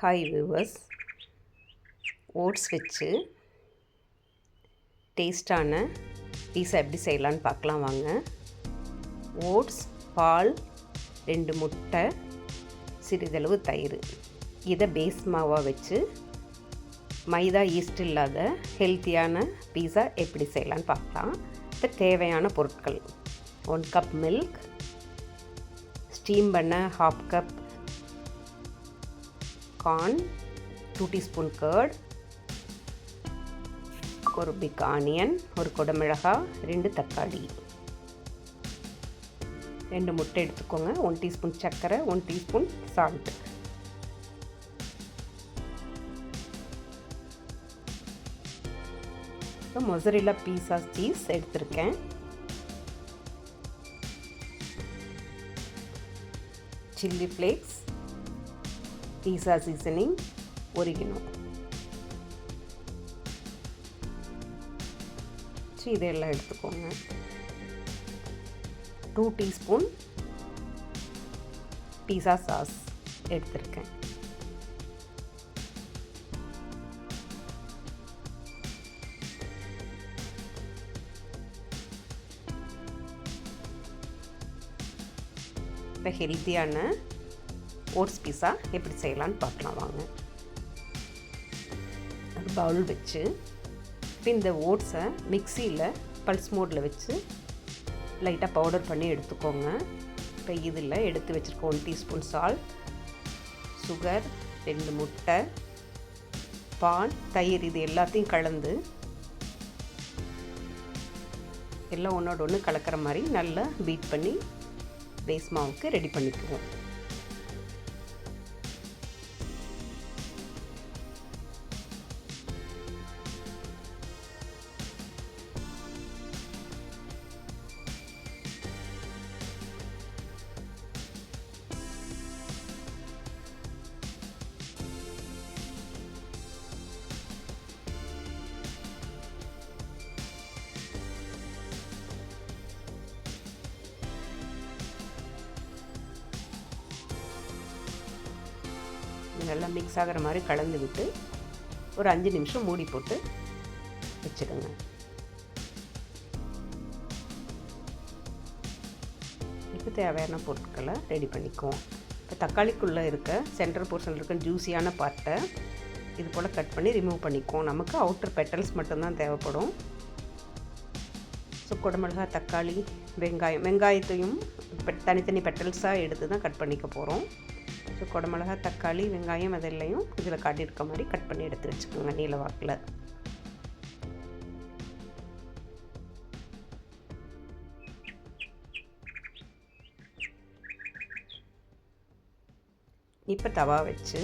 Hi viewers, oats வச்சு டேஸ்டான பீஸா எப்படி செய்யலான்னு பார்க்கலாம் வாங்க. ஓட்ஸ், பால், 2 முட்டை, சிறிதளவு தயிர், இதை பேஸ் மாவாக வச்சு மைதா ஈஸ்ட் இல்லாத ஹெல்த்தியான பீஸா எப்படி செய்யலான்னு பார்க்கலாம். இப்போ தேவையான பொருட்கள்: 1 கப் மில்க், ஸ்டீம் பண்ண 1/2 கப் கார்ன், 2 டீஸ்பூன் கர்ட், ஒரு பிக் ஆனியன், ஒரு குடமிளகாய், 2 தக்காளி, 2 முட்டை எடுத்துக்கோங்க, 1 டீஸ்பூன் சர்க்கரை, 1 டீஸ்பூன் சால்ட். இப்போ மொசரெல்லா பீஸா சீஸ் எடுத்திருக்கேன், சில்லி ஃப்ளேக்ஸ், பீஸா சீசனிங், ஒரிகனோ. இதெல்லாம் எடுத்துக்கோங்க. 2 டீஸ்பூன் பீஸா சாஸ் எடுத்திருக்கேன். இப்போ ஹெல்த்தியான ஓட்ஸ் பீஸா எப்படி செய்யலான்னு பார்க்கலாம் வாங்க. ஒரு பவுல் வச்சு இப்போ இந்த ஓட்ஸை மிக்சியில் பல்ஸ் மோடில் வச்சு லைட்டாக பவுடர் பண்ணி எடுத்துக்கோங்க. இப்போ இதில் எடுத்து வச்சுருக்க 1 டீஸ்பூன் சால்ட், சுகர், 2 முட்டை, பால், தயிர், இது எல்லாத்தையும் கலந்து எல்லாம் ஒன்றோட ஒன்று கலக்கிற மாதிரி நல்லா பீட் பண்ணி பேஸ் மாவுக்கு ரெடி பண்ணிக்குவோம். நல்லா மிக்ஸ் ஆகிற மாதிரி கலந்து விட்டு ஒரு 5 நிமிஷம் மூடி போட்டு வச்சுடுங்க. இப்போ தேவையான பொருட்களை ரெடி பண்ணிக்குவோம். இப்போ தக்காளிக்குள்ளே இருக்க சென்ட்ரல் போர்ஷனில் இருக்க ஜூஸியான பார்ட்டை இது போல் கட் பண்ணி ரிமூவ் பண்ணிக்குவோம். நமக்கு அவுட்டர் பெட்டல்ஸ் மட்டும்தான் தேவைப்படும். ஸோ குடமிளகாய், தக்காளி, வெங்காயத்தையும் தனித்தனி பெட்டல்ஸாக எடுத்து தான் கட் பண்ணிக்க போகிறோம். ஸோ குடமிளகா, தக்காளி, வெங்காயம் அதெல்லையும் இதில் காட்டியிருக்க மாதிரி கட் பண்ணி எடுத்து வச்சுக்கோங்க நீல வாக்கில். இப்போ தவா வச்சு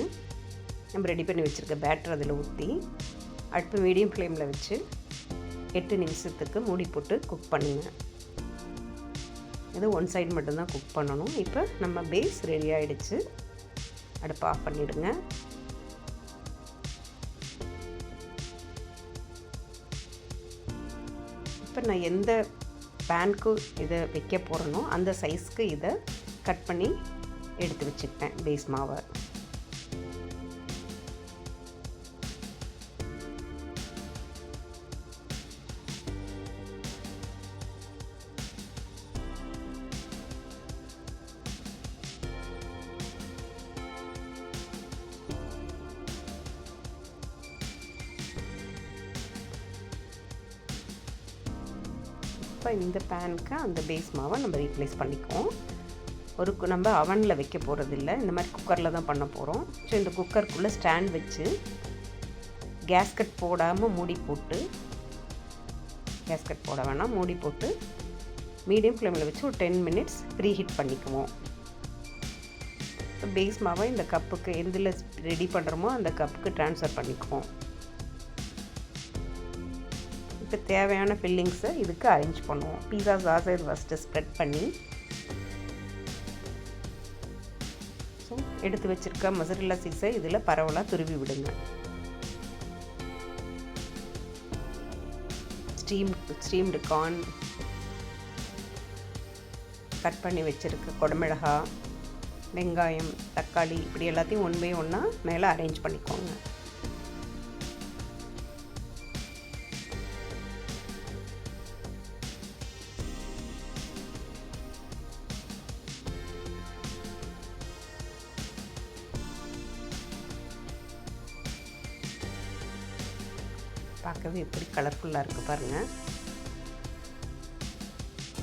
நம்ம ரெடி பண்ணி வச்சுருக்க பேட்டர் அதில் ஊற்றி அடுப்பு மீடியம் ஃப்ளேமில் வச்சு 8 நிமிஷத்துக்கு மூடி போட்டு குக் பண்ணுங்கள். இது 1 சைடு மட்டும்தான் குக் பண்ணணும். இப்போ நம்ம பேஸ் ரெடி ஆகிடுச்சு. அடுப்பு ஆஃப் பண்ணிவிடுங்க. இப்போ நான் எந்த பேனுக்கு இதை வைக்க போகிறேனோ அந்த சைஸ்க்கு இதை கட் பண்ணி எடுத்து வச்சுக்கிட்டேன் பேஸ் மாவை. இப்போ இந்த பேனுக்கு அந்த பேஸ் மாவை நம்ம ரீப்ளேஸ் பண்ணிக்குவோம். நம்ம அவனில் வைக்க போகிறதில்ல, இந்த மாதிரி குக்கரில் தான் பண்ண போகிறோம். ஸோ இந்த குக்கருக்குள்ளே ஸ்டாண்ட் வச்சு கேஸ்கட் போடாமல் மூடி போட்டு, கேஸ்கட் போட வேணாம், மூடி போட்டு மீடியம் ஃப்ளேமில் வச்சு ஒரு 10 மினிட்ஸ் ப்ரீ ஹீட் பண்ணிக்குவோம். இப்போ பேஸ் மாவை இந்த கப்புக்கு எதில் ரெடி பண்ணுறோமோ அந்த கப்புக்கு ட்ரான்ஸ்ஃபர் பண்ணிக்குவோம். இப்போ தேவையான ஃபில்லிங்ஸை இதுக்கு அரேஞ்ச் பண்ணுவோம். பீஸா சாஸை இது ஃபஸ்ட்டு ஸ்ப்ரெட் பண்ணி ஸோ எடுத்து வச்சுருக்க மொசரெல்லா சீஸை இதில் பரவலாக துருவி விடுங்க. ஸ்டீம்டு கார்ன், கட் பண்ணி வச்சுருக்க குடமிளகாய், வெங்காயம், தக்காளி இப்படி எல்லாத்தையும் ஒன் பை ஒன்னாக மேலே அரேஞ்ச் பண்ணிக்கோங்க. பார்க்கவே எப்படி கலர்ஃபுல்லாக இருக்குது பாருங்கள்.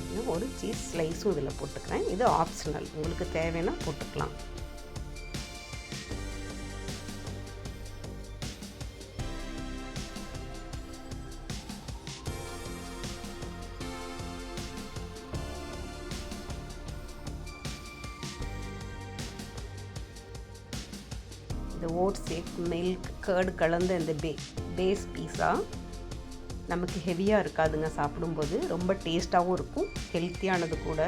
இன்னும் ஒரு சீஸ் ஸ்லைஸும் இதில் போட்டுக்கிறேன். இது ஆப்ஷனல், உங்களுக்கு தேவைன்னா போட்டுக்கலாம். இந்த ஓட்ஸ் மில்க் கர்டு கலந்த இந்த பேஸ் பீஸா நமக்கு ஹெவியாக இருக்காதுங்க. சாப்பிடும்போது ரொம்ப டேஸ்ட்டாகவும் இருக்கும், ஹெல்த்தியானது கூட.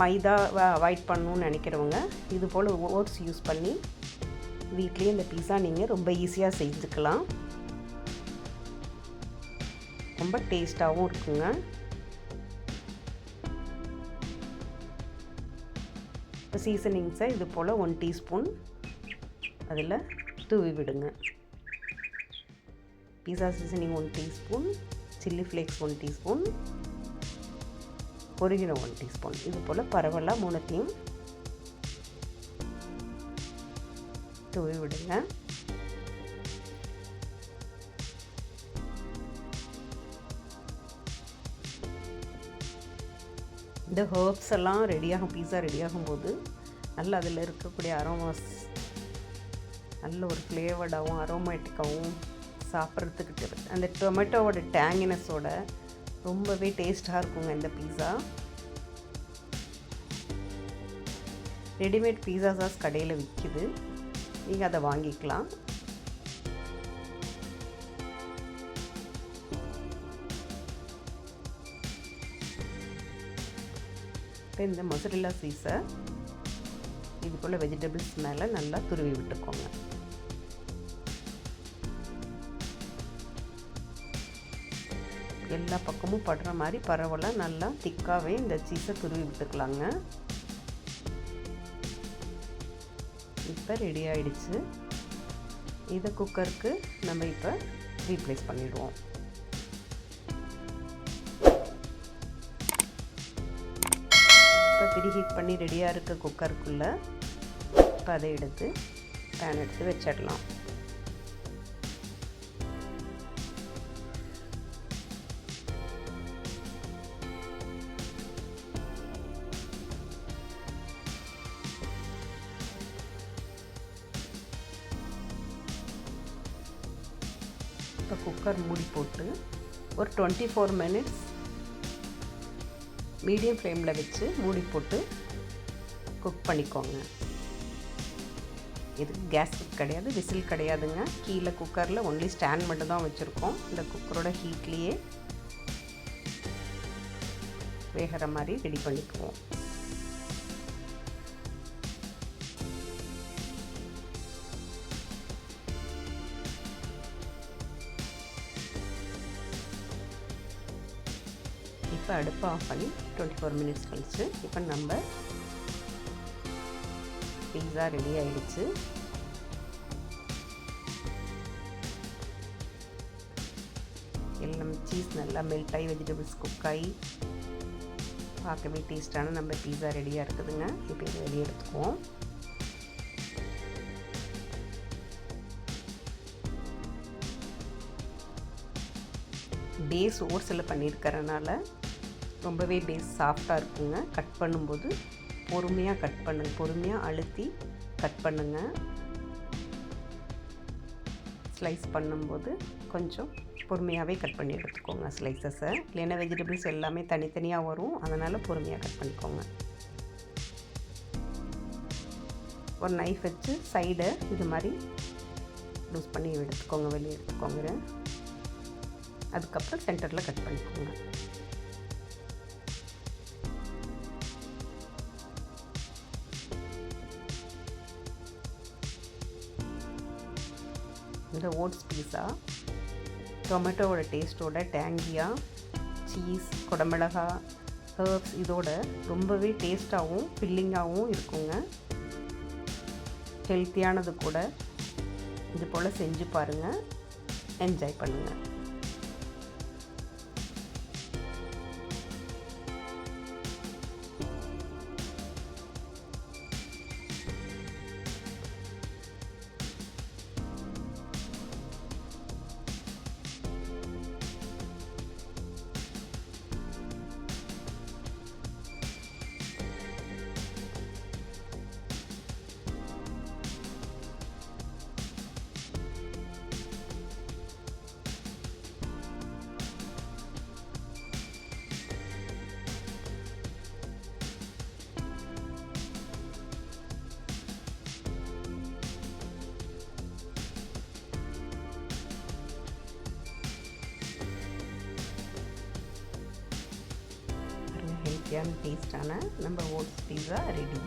மைதா அவாய்ட் பண்ணணும்னு நினைக்கிறவங்க இது போல் ஓட்ஸ் யூஸ் பண்ணி வீட்லேயே இந்த பீஸா நீங்கள் ரொம்ப ஈஸியாக செஞ்சுக்கலாம். ரொம்ப டேஸ்ட்டாகவும் இருக்குங்க. இப்போ சீசனிங்ஸை இது போல் 1 டீஸ்பூன் அதில் தூவி விடுங்க. Pizza seasoning 1 teaspoon, chilli flakes 1 teaspoon, oregano 1 teaspoon. இது போல் பரவலாக 3த்தையும் தூவி விடுங்க. இந்த ஹர்ப்ஸ் எல்லாம் பீஸா ரெடியாகும்போது நல்லா அதில் இருக்கக்கூடிய அரோமாஸ் நல்ல ஒரு ஃப்ளேவர்டாகவும் அரோமேட்டிக்காகவும் சாப்பிட்றதுக்கு அந்த டொமேட்டோவோட டேங்கினஸோட ரொம்பவே டேஸ்ட்டாக இருக்குங்க இந்த பீஸா. ரெடிமேட் பீஸா சாஸ் கடையில் விற்கிது, நீங்கள் அதை வாங்கிக்கலாம். இப்போ இந்த மொசரெல்லா சீஸை இது போல் வெஜிடபிள்ஸ் மேலே நல்லா துருவி விட்டுக்கோங்க. எல்லா பக்கமும் படுற மாதிரி பரவலாக நல்லா திக்காகவே இந்த சீஸை துருவி விட்டுக்கலாங்க. இப்போ ரெடி ஆகிடுச்சு. இதை குக்கருக்கு நம்ம இப்போ ரீப்ளேஸ் பண்ணிடுவோம். இப்போ ப்ரீஹீட் பண்ணி ரெடியாக இருக்க குக்கருக்குள்ளே இப்போ அதை எடுத்து பேன் எடுத்து வச்சிடலாம். இப்போ குக்கர் மூடி போட்டு ஒரு 24 மினிட்ஸ் மீடியம் ஃப்ளேமில் வச்சு மூடி போட்டு குக் பண்ணிக்கோங்க. இது கேஸ் கிடையாது, விசில் கிடையாதுங்க. கீழே குக்கரில் ஒன்லி ஸ்டாண்ட் மட்டும் தான் வச்சுருக்கோம். இந்த குக்கரோட ஹீட்லேயே வேகிற மாதிரி ரெடி பண்ணிக்குவோம். இப்போ அடுப்பை ஆஃப் பண்ணி 24 மினிட்ஸ் கழிச்சு இப்போ நம்ம பீஸா ரெடி ஆகிடுச்சு. எல்லாம் சீஸ் நல்லா மெல்ட் ஆகி வெஜிடபிள்ஸ் குக் ஆகி பார்க்கவே டேஸ்டான நம்ம பீஸா ரெடியாக இருக்குதுங்க. இப்போ இதை வெளியே எடுத்துக்குவோம். பேஸ் ஓட்ஸில் பண்ணியிருக்கிறனால ரொம்பவே பேஸ் சாஃப்டாக இருக்குங்க. கட் பண்ணும்போது பொறுமையாக கட் பண்ணுங்கள், பொறுமையாக அழுத்தி கட் பண்ணுங்கள். ஸ்லைஸ் பண்ணும்போது கொஞ்சம் பொறுமையாகவே கட் பண்ணி எடுத்துக்கோங்க ஸ்லைசஸை. இல்லைன்னா வெஜிடபிள்ஸ் எல்லாமே தனித்தனியாக வரும், அதனால் பொறுமையாக கட் பண்ணிக்கோங்க. ஒரு நைஃப் வச்சு சைடை இது மாதிரி லூஸ் பண்ணி எடுத்துக்கோங்க, வெளியே எடுத்துக்கோங்க. அதுக்கப்புறம் சென்டரில் கட் பண்ணிக்கோங்க. இந்த ஓட்ஸ் பீஸா டொமேட்டோவோட டேஸ்ட்டோட டேங்கியாக சீஸ், குடமிளகா, ஹர்ப்ஸ் இதோட ரொம்பவே டேஸ்ட்டாகவும் ஃபில்லிங்காகவும் இருக்குங்க. ஹெல்த்தியானது கூட. இது போல் செஞ்சு பாருங்கள், என்ஜாய் பண்ணுங்கள். ஹெல்த்தியான டேஸ்டான நம்ம ஓட்ஸ் பீஸா ரெடி.